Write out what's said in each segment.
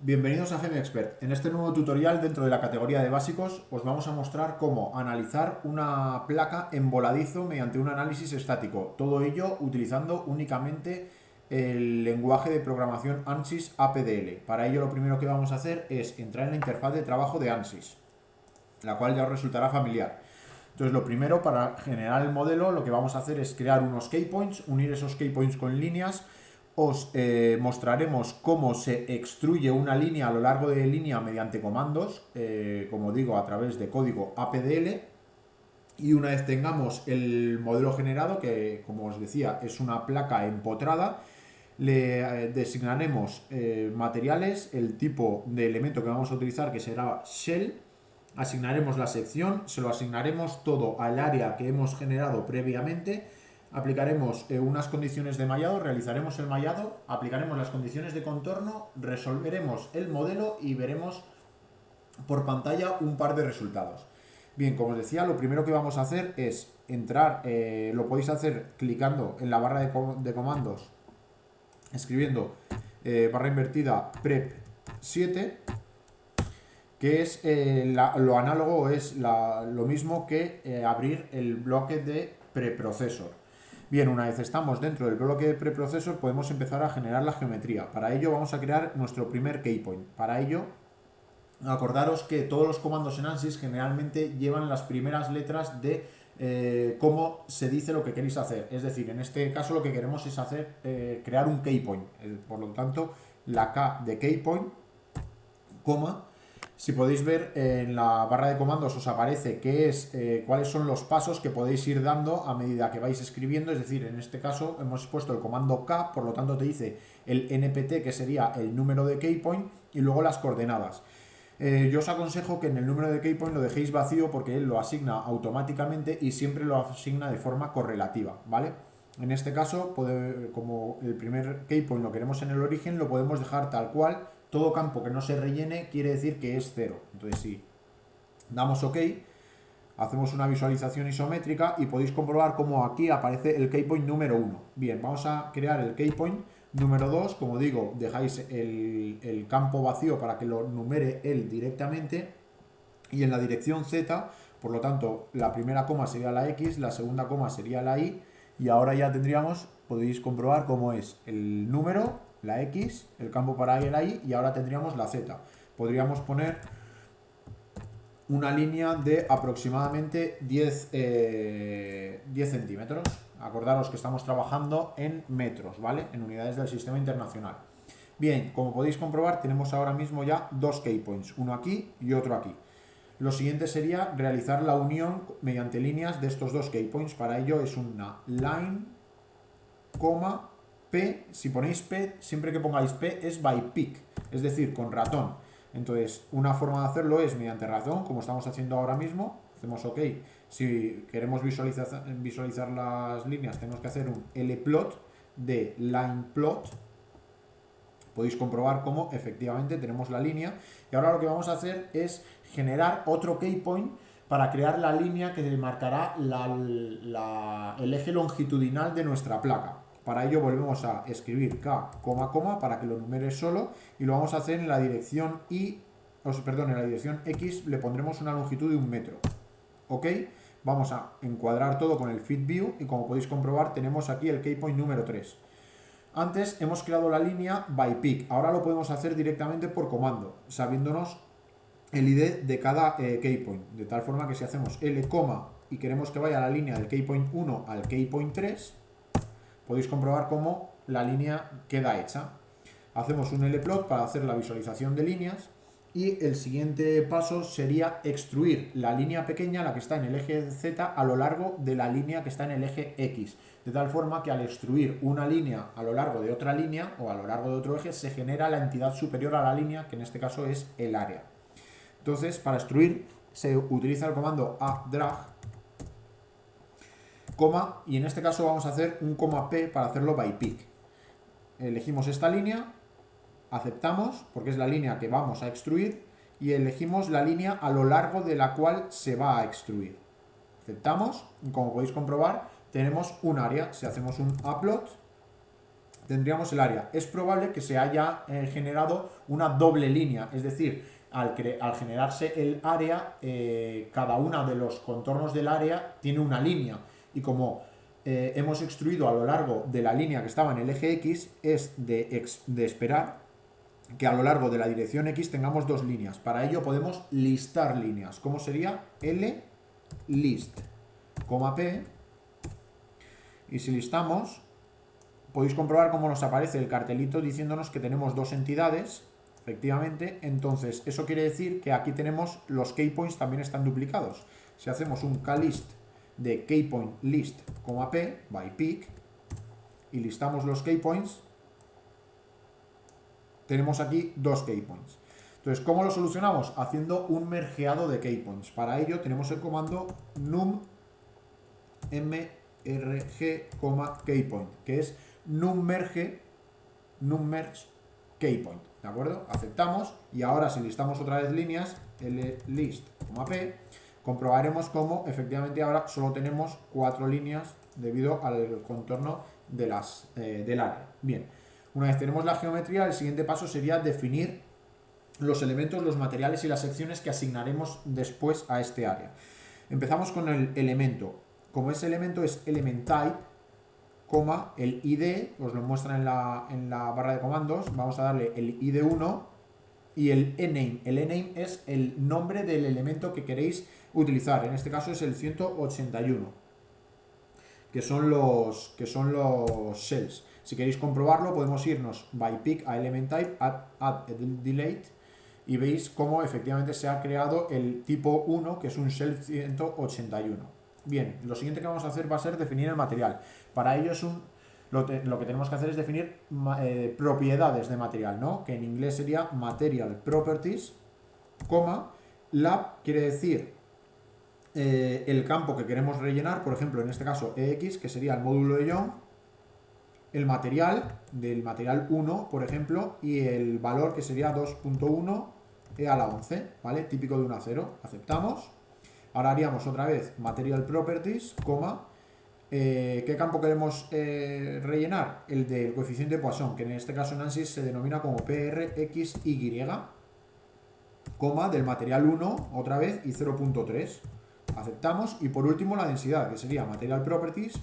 Bienvenidos a GeoExpert. En este nuevo tutorial dentro de la categoría de básicos os vamos a mostrar cómo analizar una placa en voladizo mediante un análisis estático. Todo ello utilizando únicamente el lenguaje de programación ANSYS APDL. Para ello lo primero que vamos a hacer es entrar en la interfaz de trabajo de ANSYS, la cual ya os resultará familiar. Entonces lo primero, para generar el modelo, lo que vamos a hacer es crear unos keypoints, unir esos keypoints con líneas. Os mostraremos cómo se extruye una línea a lo largo de línea mediante comandos, como digo, a través de código APDL. Y una vez tengamos el modelo generado, que como os decía es una placa empotrada, le designaremos materiales, el tipo de elemento que vamos a utilizar, que será shell. Asignaremos la sección, se lo asignaremos todo al área que hemos generado previamente. Aplicaremos unas condiciones de mallado, realizaremos el mallado, aplicaremos las condiciones de contorno, resolveremos el modelo y veremos por pantalla un par de resultados. Bien, como os decía, lo primero que vamos a hacer es entrar, lo podéis hacer clicando en la barra de comandos, escribiendo barra invertida prep 7, que es lo análogo, es lo mismo que abrir el bloque de preprocesor. Bien, una vez estamos dentro del bloque de preprocesor podemos empezar a generar la geometría. Para ello vamos a crear nuestro primer keypoint. Para ello, acordaros que todos los comandos en ANSYS generalmente llevan las primeras letras de cómo se dice lo que queréis hacer. Es decir, en este caso lo que queremos es hacer crear un keypoint. Por lo tanto, la K de keypoint, coma. Si podéis ver en la barra de comandos os aparece cuáles son los pasos que podéis ir dando a medida que vais escribiendo. Es decir, en este caso hemos puesto el comando K, por lo tanto te dice el NPT, que sería el número de keypoint, y luego las coordenadas. Yo os aconsejo que en el número de keypoint lo dejéis vacío porque él lo asigna automáticamente y siempre lo asigna de forma correlativa, ¿vale? En este caso, como el primer keypoint lo queremos en el origen, lo podemos dejar tal cual. Todo campo que no se rellene quiere decir que es 0. Entonces, si damos OK, hacemos una visualización isométrica y podéis comprobar cómo aquí aparece el keypoint número 1. Bien, vamos a crear el keypoint número 2. Como digo, dejáis el campo vacío para que lo numere él directamente. Y en la dirección Z, por lo tanto, la primera coma sería la X, la segunda coma sería la Y. Y ahora ya podéis comprobar cómo es el número, la X, el campo para Y, la Y, y ahora tendríamos la Z. Podríamos poner una línea de aproximadamente 10 centímetros. Acordaros que estamos trabajando en metros, ¿vale? En unidades del sistema internacional. Bien, como podéis comprobar, tenemos ahora mismo ya dos keypoints, uno aquí y otro aquí. Lo siguiente sería realizar la unión mediante líneas de estos dos keypoints. Para ello es una line, coma, P. Si ponéis P, siempre que pongáis P es by pick, es decir, con ratón. Entonces, una forma de hacerlo es mediante ratón, como estamos haciendo ahora mismo. Hacemos OK. Si queremos visualizar las líneas, tenemos que hacer un lplot de line plot. Podéis comprobar cómo efectivamente tenemos la línea. Y ahora lo que vamos a hacer es generar otro keypoint para crear la línea que marcará el eje longitudinal de nuestra placa. Para ello volvemos a escribir K, coma, coma, para que lo numere solo, y lo vamos a hacer en la dirección en la dirección X le pondremos una longitud de 1 metro. ¿Ok? Vamos a encuadrar todo con el Fit View y como podéis comprobar tenemos aquí el keypoint número 3. Antes hemos creado la línea by pick, ahora lo podemos hacer directamente por comando, sabiéndonos el ID de cada keypoint, de tal forma que si hacemos L, y queremos que vaya la línea del keypoint 1 al keypoint 3, podéis comprobar cómo la línea queda hecha. Hacemos un lplot para hacer la visualización de líneas y el siguiente paso sería extruir la línea pequeña, la que está en el eje Z, a lo largo de la línea que está en el eje X, de tal forma que al extruir una línea a lo largo de otra línea o a lo largo de otro eje se genera la entidad superior a la línea, que en este caso es el área. Entonces, para extruir se utiliza el comando adrag, coma, y en este caso vamos a hacer un coma P para hacerlo by pick. Elegimos esta línea, aceptamos porque es la línea que vamos a extruir y elegimos la línea a lo largo de la cual se va a extruir. Aceptamos y como podéis comprobar tenemos un área. Si hacemos un uplot tendríamos el área. Es probable que se haya generado una doble línea, es decir, al generarse el área, cada uno de los contornos del área tiene una línea, y como hemos extruido a lo largo de la línea que estaba en el eje X, es de esperar que a lo largo de la dirección X tengamos dos líneas. Para ello podemos listar líneas. ¿Cómo sería? L list, P, y si listamos, podéis comprobar cómo nos aparece el cartelito diciéndonos que tenemos dos entidades, efectivamente. Entonces eso quiere decir que aquí tenemos los keypoints, también están duplicados. Si hacemos un klist de keypoint list, P, by pick, y listamos los keypoints, tenemos aquí dos keypoints. Entonces, ¿cómo lo solucionamos? Haciendo un mergeado de keypoints. Para ello tenemos el comando num mrg, keypoint, que es num merge keypoint, ¿de acuerdo? Aceptamos, y ahora si listamos otra vez líneas, list, p, comprobaremos cómo efectivamente ahora solo tenemos 4 líneas debido al contorno de del área. Bien, una vez tenemos la geometría, el siguiente paso sería definir los elementos, los materiales y las secciones que asignaremos después a este área. Empezamos con el elemento. Como ese elemento es element type, el ID, os lo muestra en la barra de comandos, vamos a darle el ID1 y el ename. El ename es el nombre del elemento que queréis utilizar, en este caso es el 181, que son los shells. Si queréis comprobarlo, podemos irnos by pick a element type, add delete, y veis cómo efectivamente se ha creado el tipo 1, que es un shell 181. Bien, lo siguiente que vamos a hacer va a ser definir el material. Para ello lo que tenemos que hacer es definir propiedades de material, ¿no? Que en inglés sería material properties, lab quiere decir el campo que queremos rellenar, por ejemplo, en este caso EX, que sería el módulo de Young, el material del material 1, por ejemplo, y el valor que sería 2.1 e a la 11, ¿vale? Típico de 1 a 0. Aceptamos. Ahora haríamos otra vez material properties, ¿qué campo queremos rellenar? El del coeficiente Poisson, que en este caso en ANSYS se denomina como PRXY, del material 1, otra vez, y 0.3. Aceptamos. Y por último la densidad, que sería material properties,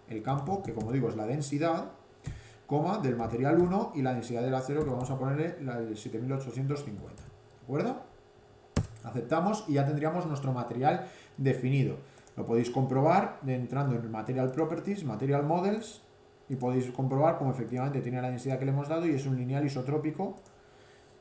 el campo, que como digo es la densidad, del material 1, y la densidad del acero, que vamos a ponerle la del 7850. ¿De acuerdo? Aceptamos y ya tendríamos nuestro material definido. Lo podéis comprobar entrando en Material Properties, Material Models, y podéis comprobar cómo efectivamente tiene la densidad que le hemos dado y es un lineal isotrópico.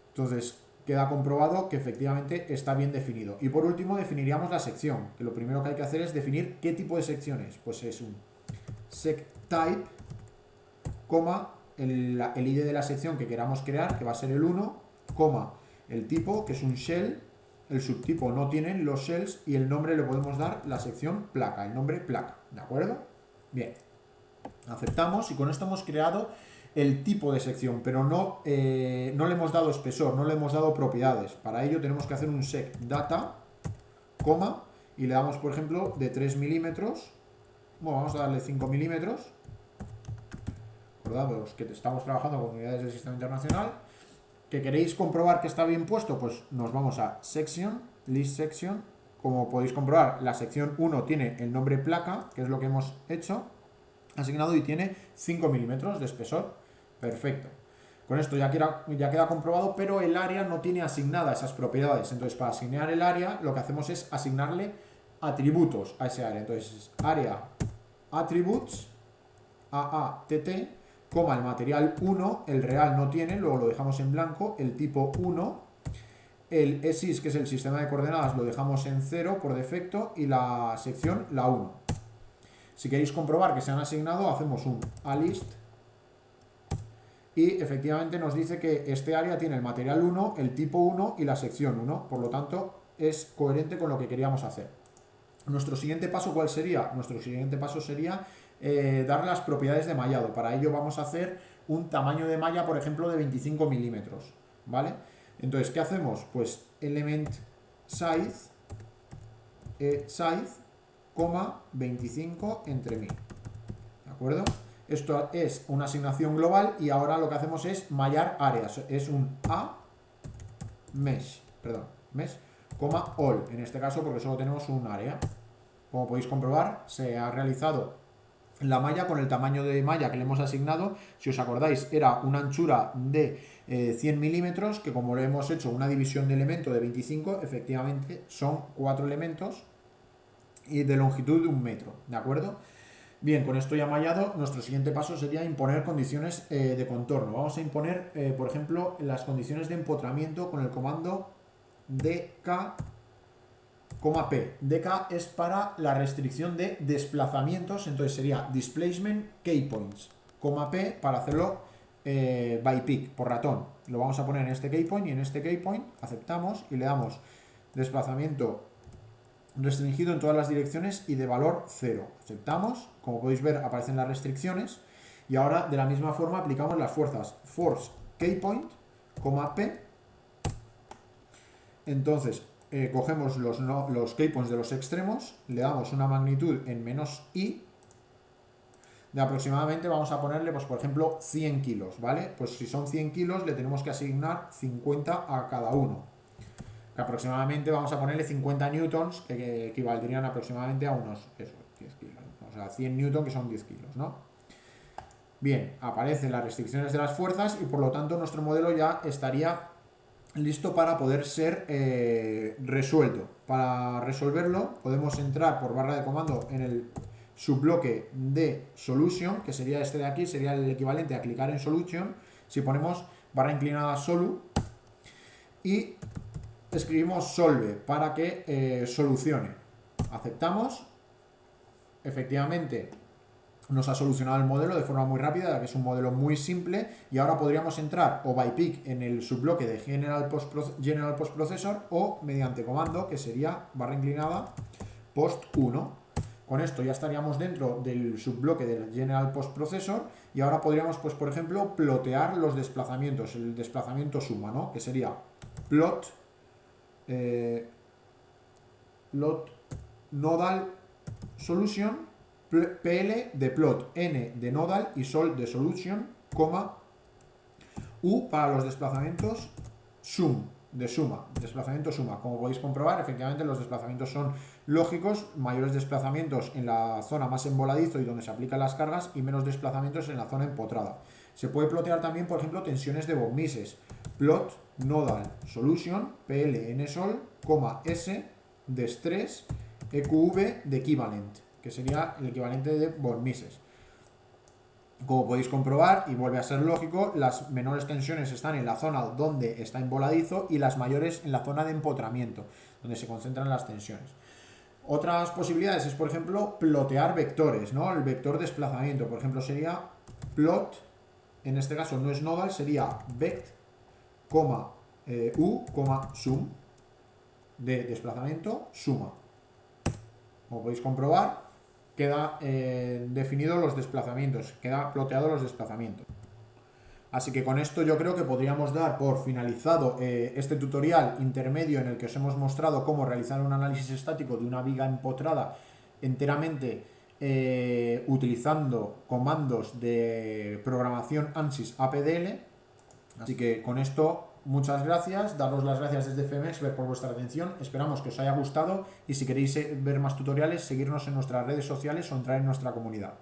Entonces queda comprobado que efectivamente está bien definido. Y por último definiríamos la sección, que lo primero que hay que hacer es definir qué tipo de sección es. Pues es un secType, el ID de la sección que queramos crear, que va a ser el 1, el tipo, que es un shell. El subtipo no tiene los shells, y el nombre le podemos dar la sección placa, el nombre placa, ¿de acuerdo? Bien, aceptamos, y con esto hemos creado el tipo de sección, pero no le hemos dado espesor, no le hemos dado propiedades. Para ello tenemos que hacer un sec data, y le damos, por ejemplo, de 3 milímetros, bueno, vamos a darle 5 milímetros. Acordaos que estamos trabajando con unidades del sistema internacional. ¿Que queréis comprobar que está bien puesto? Pues nos vamos a Section, List Section. Como podéis comprobar, la sección 1 tiene el nombre placa, que es lo que hemos hecho, asignado, y tiene 5 milímetros de espesor. Perfecto. Con esto ya queda comprobado, pero el área no tiene asignada esas propiedades. Entonces, para asignar el área, lo que hacemos es asignarle atributos a ese área. Entonces, área attributes, AATT, el material 1, el real no tiene, luego lo dejamos en blanco, el tipo 1, el ESIS, que es el sistema de coordenadas, lo dejamos en 0 por defecto, y la sección la 1. Si queréis comprobar que se han asignado, hacemos un alist, y efectivamente nos dice que este área tiene el material 1, el tipo 1 y la sección 1, por lo tanto es coherente con lo que queríamos hacer. Nuestro siguiente paso, ¿cuál sería? Nuestro siguiente paso sería dar las propiedades de mallado. Para ello vamos a hacer un tamaño de malla, por ejemplo, de 25 milímetros, ¿vale? Entonces, ¿qué hacemos? Pues element size, 25 entre 1000, ¿de acuerdo? Esto es una asignación global y ahora lo que hacemos es mallar áreas. Es un A mesh, coma all, en este caso porque solo tenemos un área. Como podéis comprobar, se ha realizado la malla con el tamaño de malla que le hemos asignado. Si os acordáis, era una anchura de 100 milímetros, que como le hemos hecho una división de elemento de 25, efectivamente son 4 elementos y de longitud de 1 metro, ¿de acuerdo? Bien, con esto ya mallado, nuestro siguiente paso sería imponer condiciones de contorno. Vamos a imponer, por ejemplo, las condiciones de empotramiento con el comando dk, P. dk es para la restricción de desplazamientos, entonces sería displacement keypoints, P para hacerlo by pick, por ratón. Lo vamos a poner en este keypoint y en este keypoint aceptamos y le damos desplazamiento restringido en todas las direcciones y de valor 0. Aceptamos, como podéis ver aparecen las restricciones y ahora de la misma forma aplicamos las fuerzas force keypoint, P. Entonces cogemos los keypoints de los extremos, le damos una magnitud en menos i de aproximadamente, vamos a ponerle, pues por ejemplo, 100 kilos, ¿vale? Pues si son 100 kilos le tenemos que asignar 50 a cada uno. Que aproximadamente vamos a ponerle 50 newtons, que equivaldrían aproximadamente a unos 10 kilos. O sea, 100 newtons que son 10 kilos, ¿no? Bien, aparecen las restricciones de las fuerzas y por lo tanto nuestro modelo ya estaría listo para poder ser resuelto. Para resolverlo podemos entrar por barra de comando en el subbloque de solution, que sería este de aquí, sería el equivalente a clicar en solution. Si ponemos barra inclinada solu y escribimos solve para que solucione. Aceptamos. Efectivamente nos ha solucionado el modelo de forma muy rápida, ya que es un modelo muy simple, y ahora podríamos entrar o by pick en el subbloque de General Post Processor o mediante comando, que sería barra inclinada post 1. Con esto ya estaríamos dentro del subbloque del General Post Processor y ahora podríamos, pues por ejemplo, plotear los desplazamientos, el desplazamiento suma, ¿no? Que sería plot nodal solution, PL de plot, N de nodal y sol de solution, U para los desplazamientos sum, de suma, desplazamiento suma. Como podéis comprobar, efectivamente los desplazamientos son lógicos, mayores desplazamientos en la zona más emboladizo y donde se aplican las cargas y menos desplazamientos en la zona empotrada. Se puede plotear también, por ejemplo, tensiones de von Mises. Plot nodal solution, PL N sol, S de stress, EQV de equivalent, que sería el equivalente de von Mises. Como podéis comprobar, y vuelve a ser lógico, las menores tensiones están en la zona donde está emboladizo y las mayores en la zona de empotramiento, donde se concentran las tensiones. Otras posibilidades es, por ejemplo, plotear vectores, ¿no? El vector desplazamiento, por ejemplo, sería plot, en este caso no es nodal, sería vect, u, sum, de desplazamiento, suma. Como podéis comprobar, queda definido los desplazamientos, queda ploteado los desplazamientos. Así que con esto yo creo que podríamos dar por finalizado este tutorial intermedio en el que os hemos mostrado cómo realizar un análisis estático de una viga empotrada enteramente utilizando comandos de programación ANSYS APDL. Así que con esto, muchas gracias, daros las gracias desde FMEXPERT por vuestra atención, esperamos que os haya gustado y si queréis ver más tutoriales, seguirnos en nuestras redes sociales o entrar en nuestra comunidad.